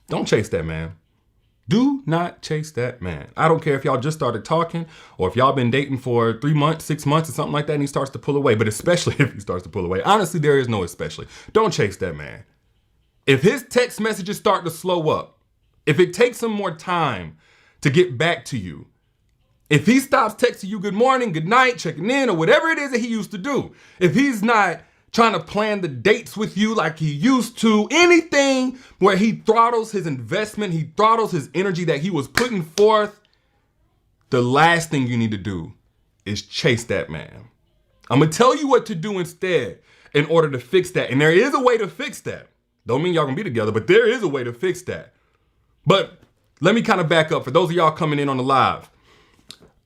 Don't chase that man. Do not chase that man. I don't care if y'all just started talking or if y'all been dating for 3 months, 6 months or something like that and he starts to pull away, but especially if he starts to pull away. Honestly, there is no especially. Don't chase that man. If his text messages start to slow up, if it takes him more time to get back to you, if he stops texting you good morning, good night, checking in, or whatever it is that he used to do, if he's not trying to plan the dates with you like he used to, anything where he throttles his investment, he throttles his energy that he was putting forth, the last thing you need to do is chase that man. I'm gonna tell you what to do instead in order to fix that. And there is a way to fix that. Don't mean y'all gonna be together, but there is a way to fix that. But let me kind of back up for those of y'all coming in on the live.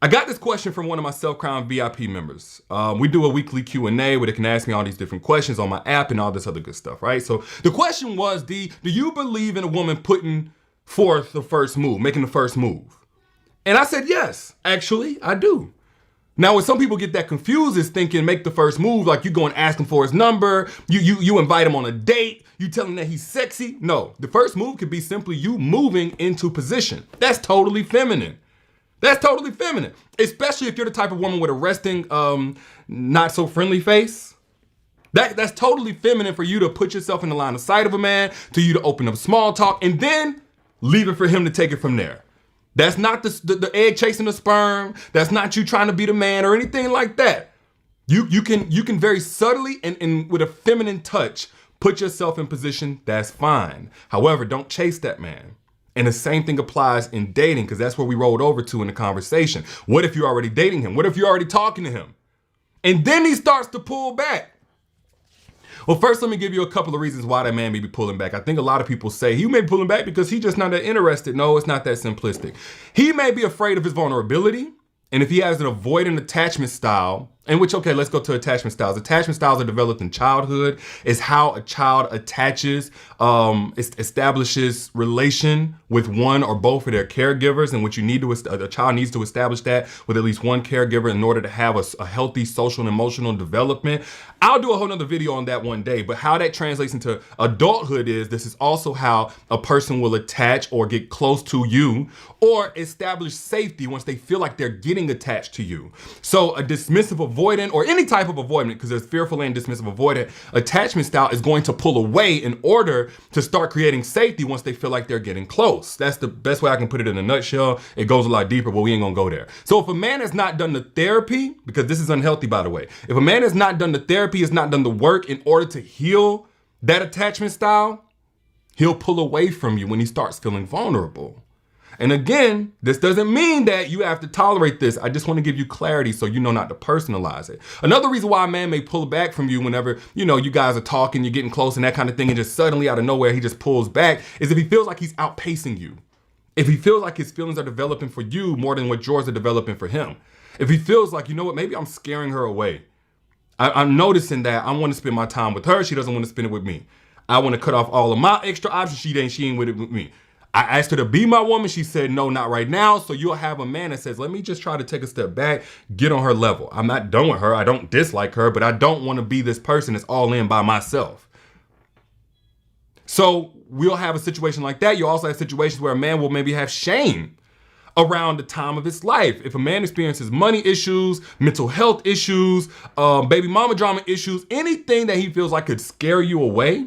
I got this question from one of my Self-Crown VIP members. We do a weekly Q&A where they can ask me all these different questions on my app and all this other good stuff, right? So the question was, do you believe in a woman putting forth the first move, making the first move? And I said, yes, actually, I do. Now, when some people get that confused is thinking make the first move, like you go and ask him for his number, you invite him on a date, you tell him that he's sexy. No, the first move could be simply you moving into position. That's totally feminine. That's totally feminine, especially if you're the type of woman with a resting, not so friendly face. That's totally feminine for you to put yourself in the line of sight of a man, to you to open up small talk, and then leave it for him to take it from there. That's not the egg chasing the sperm. That's not you trying to be the man or anything like that. You can very subtly and with a feminine touch put yourself in position. That's fine. However, don't chase that man. And the same thing applies in dating, because that's where we rolled over to in the conversation. What if you're already dating him? What if you're already talking to him? And then he starts to pull back. Well, first, let me give you a couple of reasons why that man may be pulling back. I think a lot of people say he may be pulling back because he's just not that interested. No, it's not that simplistic. He may be afraid of his vulnerability. And if he has an avoidant attachment style, in which, okay, let's go to attachment styles. Attachment styles are developed in childhood. It's how a child attaches, establishes relation with one or both of their caregivers, and what you need to, a child needs to establish that with at least one caregiver in order to have a healthy social and emotional development. I'll do a whole nother video on that one day, but how that translates into adulthood is, this is also how a person will attach or get close to you or establish safety once they feel like they're getting attached to you. So a dismissive avoidant, or any type of avoidant, because there's fearful and dismissive avoidant, attachment style is going to pull away in order to start creating safety once they feel like they're getting close. That's the best way I can put it in a nutshell. It goes a lot deeper, but we ain't gonna go there. So if a man has not done the therapy, because this is unhealthy, by the way, if a man has not done the therapy, has not done the work in order to heal that attachment style, he'll pull away from you when he starts feeling vulnerable. And again, this doesn't mean that you have to tolerate this. I just want to give you clarity so you know not to personalize it. Another reason why a man may pull back from you whenever, you guys are talking, you're getting close and that kind of thing, and just suddenly out of nowhere, he just pulls back, is if he feels like he's outpacing you. If he feels like his feelings are developing for you more than what yours are developing for him. If he feels like, you know what, maybe I'm scaring her away. I'm noticing that I want to spend my time with her. She doesn't want to spend it with me. I want to cut off all of my extra options. She ain't with it with me. I asked her to be my woman. She said, no, not right now. So you'll have a man that says, let me just try to take a step back, get on her level. I'm not done with her. I don't dislike her, but I don't want to be this person that's all in by myself. So we'll have a situation like that. You'll also have situations where a man will maybe have shame around the time of his life. If a man experiences money issues, mental health issues, baby mama drama issues, anything that he feels like could scare you away,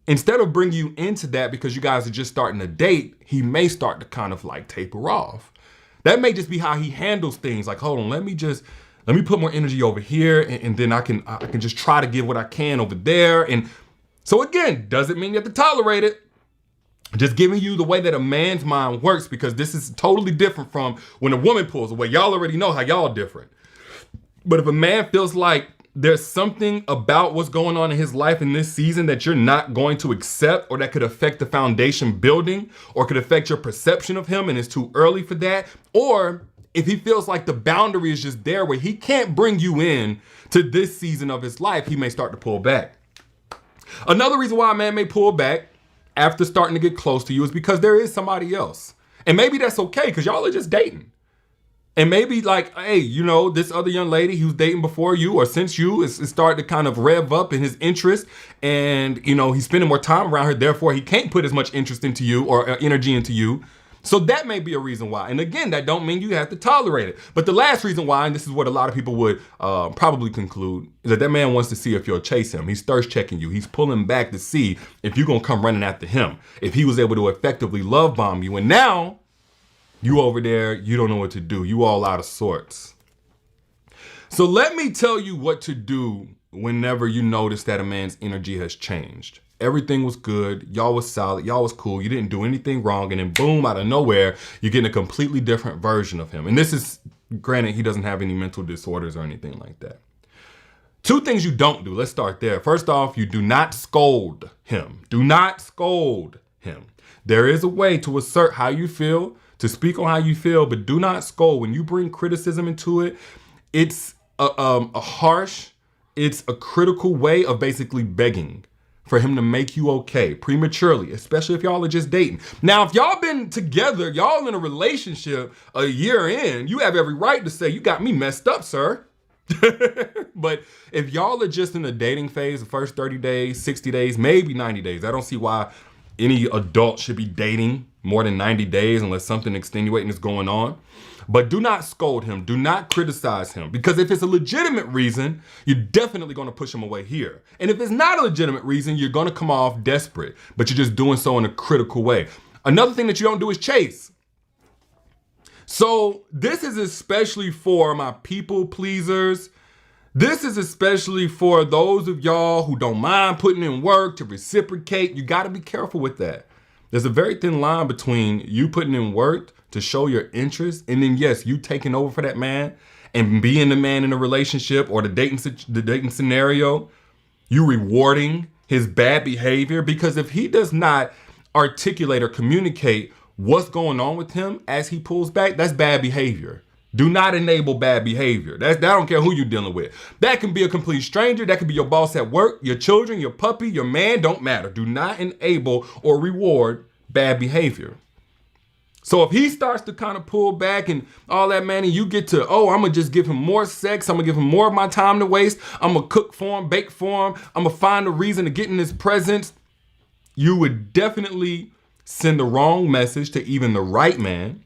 instead of bringing you into that because you guys are just starting to date, he may start to kind of like taper off. That may just be how he handles things. Like, hold on, let me put more energy over here, and then I can just try to give what I can over there. And so again, doesn't mean you have to tolerate it. Just giving you the way that a man's mind works, because this is totally different from when a woman pulls away. Y'all already know how y'all different. But if a man feels like there's something about what's going on in his life in this season that you're not going to accept, or that could affect the foundation building, or could affect your perception of him, and it's too early for that, or if he feels like the boundary is just there where he can't bring you in to this season of his life, he may start to pull back. Another reason why a man may pull back after starting to get close to you is because there is somebody else. And maybe that's okay, because y'all are just dating. And maybe like, hey, you know, this other young lady he was dating before you or since you is starting to kind of rev up in his interest, and you know he's spending more time around her. Therefore, he can't put as much interest into you or energy into you. So that may be a reason why. And again, that don't mean you have to tolerate it. But the last reason why, and this is what a lot of people would probably conclude, is that man wants to see if you'll chase him. He's thirst checking you. He's pulling back to see if you're gonna come running after him. If he was able to effectively love bomb you, and now you over there, you don't know what to do. You all out of sorts. So let me tell you what to do whenever you notice that a man's energy has changed. Everything was good. Y'all was solid. Y'all was cool. You didn't do anything wrong. And then boom, out of nowhere, you're getting a completely different version of him. And this is, granted, he doesn't have any mental disorders or anything like that. Two things you don't do. Let's start there. First off, you do not scold him. Do not scold him. There is a way to assert how you feel, to speak on how you feel, but do not scold. When you bring criticism into it, it's a harsh, it's a critical way of basically begging for him to make you okay prematurely, especially if y'all are just dating. Now, if y'all been together, y'all in a relationship a year in, you have every right to say, you got me messed up, sir. But if y'all are just in the dating phase, the first 30 days, 60 days, maybe 90 days, I don't see why any adult should be dating more than 90 days unless something extenuating is going on. But do not scold him. Do not criticize him. Because if it's a legitimate reason, you're definitely going to push him away here. And if it's not a legitimate reason, you're going to come off desperate, but you're just doing so in a critical way. Another thing that you don't do is chase. So this is especially for my people pleasers. This is especially for those of y'all who don't mind putting in work to reciprocate. You got to be careful with that. There's a very thin line between you putting in work to show your interest, and then yes, you taking over for that man and being the man in a relationship or the dating scenario, you rewarding his bad behavior. Because if he does not articulate or communicate what's going on with him as he pulls back, that's bad behavior. Do not enable bad behavior. I don't care who you're dealing with. That can be a complete stranger. That could be your boss at work, your children, your puppy, your man, don't matter. Do not enable or reward bad behavior. So if he starts to kind of pull back and all that, man, and you get to, oh, I'm going to just give him more sex. I'm going to give him more of my time to waste. I'm going to cook for him, bake for him. I'm going to find a reason to get in his presence. You would definitely send the wrong message to even the right man.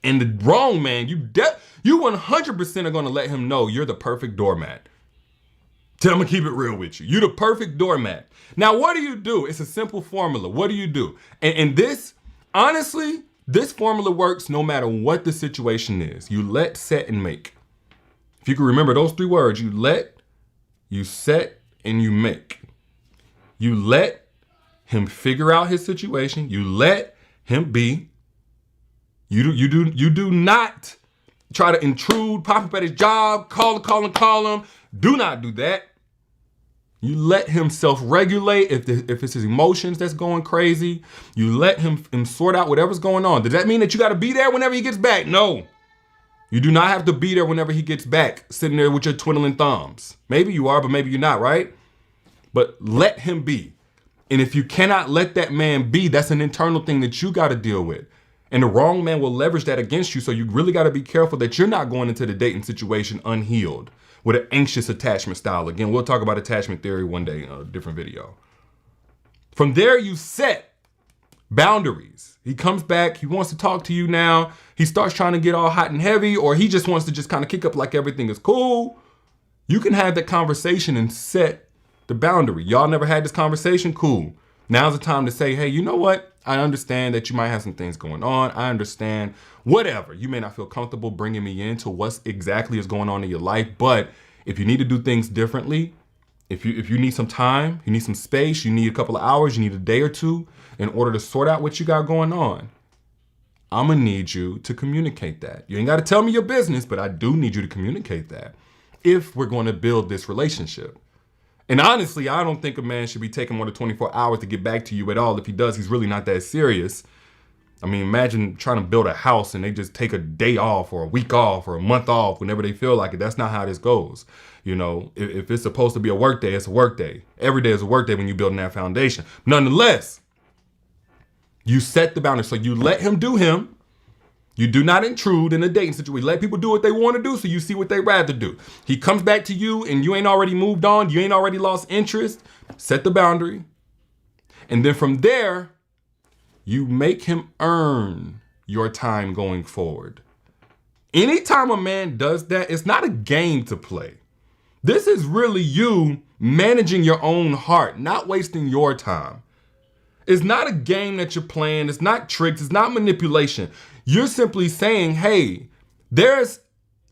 And the wrong man, you 100% are going to let him know you're the perfect doormat. So I'm going to keep it real with you. You're the perfect doormat. Now, what do? It's a simple formula. What do? And this, honestly, this formula works no matter what the situation is. You let, set, and make. If you can remember those three words, you let, you set, and you make. You let him figure out his situation. You let him be. You do not try to intrude, pop up at his job, call him. Do not do that. You let him self-regulate. If it's his emotions that's going crazy, you let him sort out whatever's going on. Does that mean that you got to be there whenever he gets back? No. You do not have to be there whenever he gets back, sitting there with your twiddling thumbs. Maybe you are, but maybe you're not, right? But let him be. And if you cannot let that man be, that's an internal thing that you got to deal with. And the wrong man will leverage that against you. So you really got to be careful that you're not going into the dating situation unhealed with an anxious attachment style. Again, we'll talk about attachment theory one day in a different video. From there, you set boundaries. He comes back. He wants to talk to you now. He starts trying to get all hot and heavy, or he just wants to just kind of kick up like everything is cool. You can have that conversation and set the boundary. Y'all never had this conversation? Cool. Now's the time to say, hey, you know what? I understand that you might have some things going on. I understand whatever. You may not feel comfortable bringing me into what exactly is going on in your life. But if you need to do things differently, if you need some time, you need some space, you need a couple of hours, you need a day or two in order to sort out what you got going on, I'm going to need you to communicate that. You ain't got to tell me your business, but I do need you to communicate that if we're going to build this relationship. And honestly, I don't think a man should be taking more than 24 hours to get back to you at all. If he does, he's really not that serious. I mean, imagine trying to build a house and they just take a day off or a week off or a month off whenever they feel like it. That's not how this goes. You know, if it's supposed to be a work day, it's a work day. Every day is a work day when you're building that foundation. Nonetheless, you set the boundary. So you let him do him. You do not intrude in a dating situation. Let people do what they want to do so you see what they rather do. He comes back to you and you ain't already moved on. You ain't already lost interest. Set the boundary. And then from there, you make him earn your time going forward. Anytime a man does that, it's not a game to play. This is really you managing your own heart, not wasting your time. It's not a game that you're playing. It's not tricks. It's not manipulation. You're simply saying, hey, there's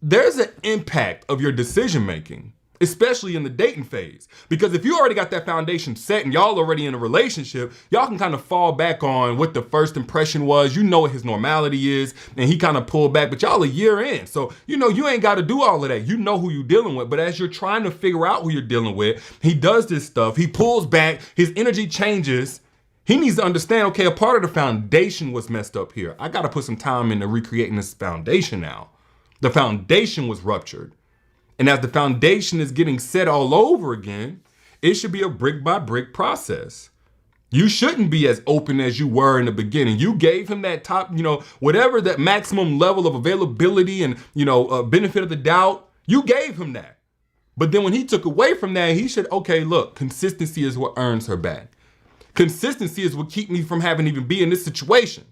an impact of your decision making, especially in the dating phase. Because if you already got that foundation set and y'all already in a relationship, y'all can kind of fall back on what the first impression was. You know what his normality is, and he kind of pulled back, but y'all a year in. So, you ain't got to do all of that. You know who you're dealing with. But as you're trying to figure out who you're dealing with, he does this stuff. He pulls back. His energy changes. He needs to understand, okay, a part of the foundation was messed up here. I got to put some time into recreating this foundation now. The foundation was ruptured. And as the foundation is getting set all over again, it should be a brick by brick process. You shouldn't be as open as you were in the beginning. You gave him that top, whatever that maximum level of availability and, benefit of the doubt, you gave him that. But then when he took away from that, he should, okay, look, consistency is what earns her back. Consistency is what keep me from having to even be in this situation.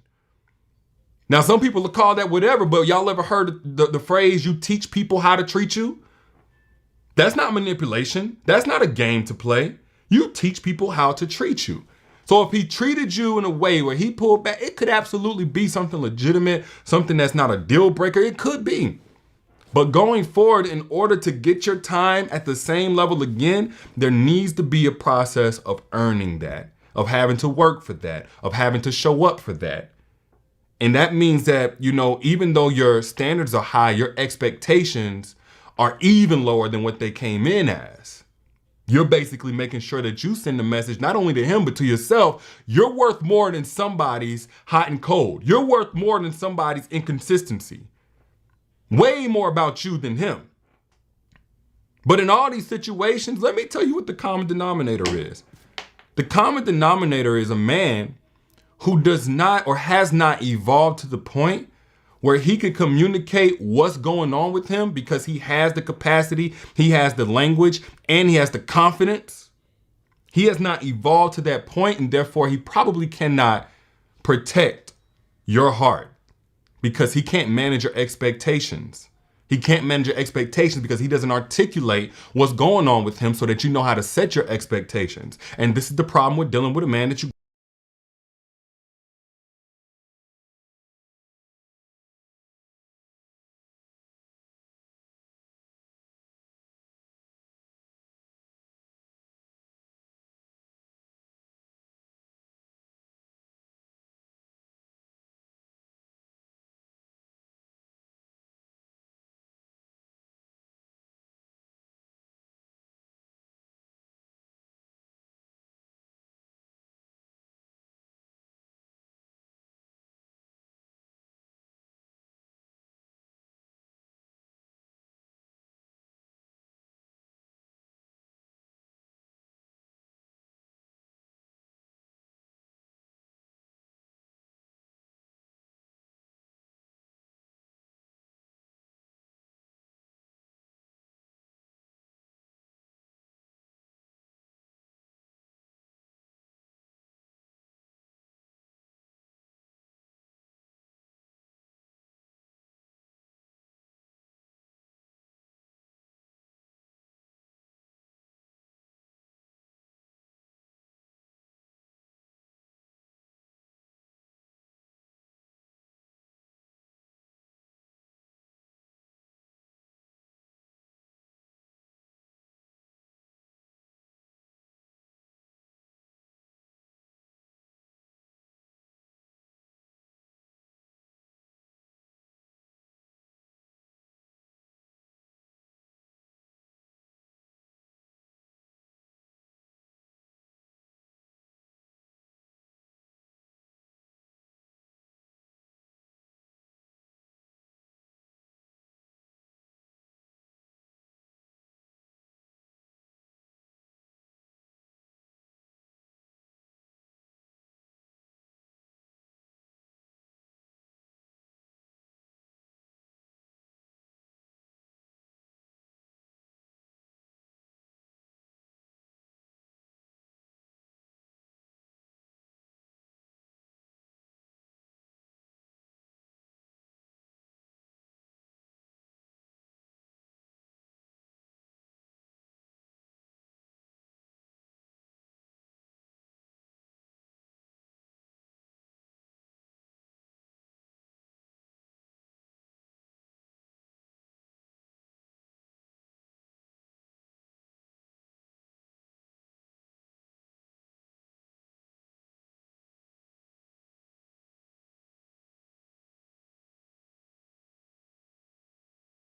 Now, some people will call that whatever, but y'all ever heard the phrase, you teach people how to treat you? That's not manipulation. That's not a game to play. You teach people how to treat you. So if he treated you in a way where he pulled back, it could absolutely be something legitimate, something that's not a deal breaker. It could be. But going forward, in order to get your time at the same level again, there needs to be a process of earning that, of having to work for that, of having to show up for that. And that means that, even though your standards are high, your expectations are even lower than what they came in as. You're basically making sure that you send a message not only to him, but to yourself. You're worth more than somebody's hot and cold. You're worth more than somebody's inconsistency. Way more about you than him. But in all these situations, let me tell you what the common denominator is. The common denominator is a man who does not or has not evolved to the point where he could communicate what's going on with him because he has the capacity, he has the language, and he has the confidence. He has not evolved to that point, and therefore he probably cannot protect your heart because he can't manage your expectations. He can't manage your expectations because he doesn't articulate what's going on with him so that you know how to set your expectations. And this is the problem with dealing with a man that you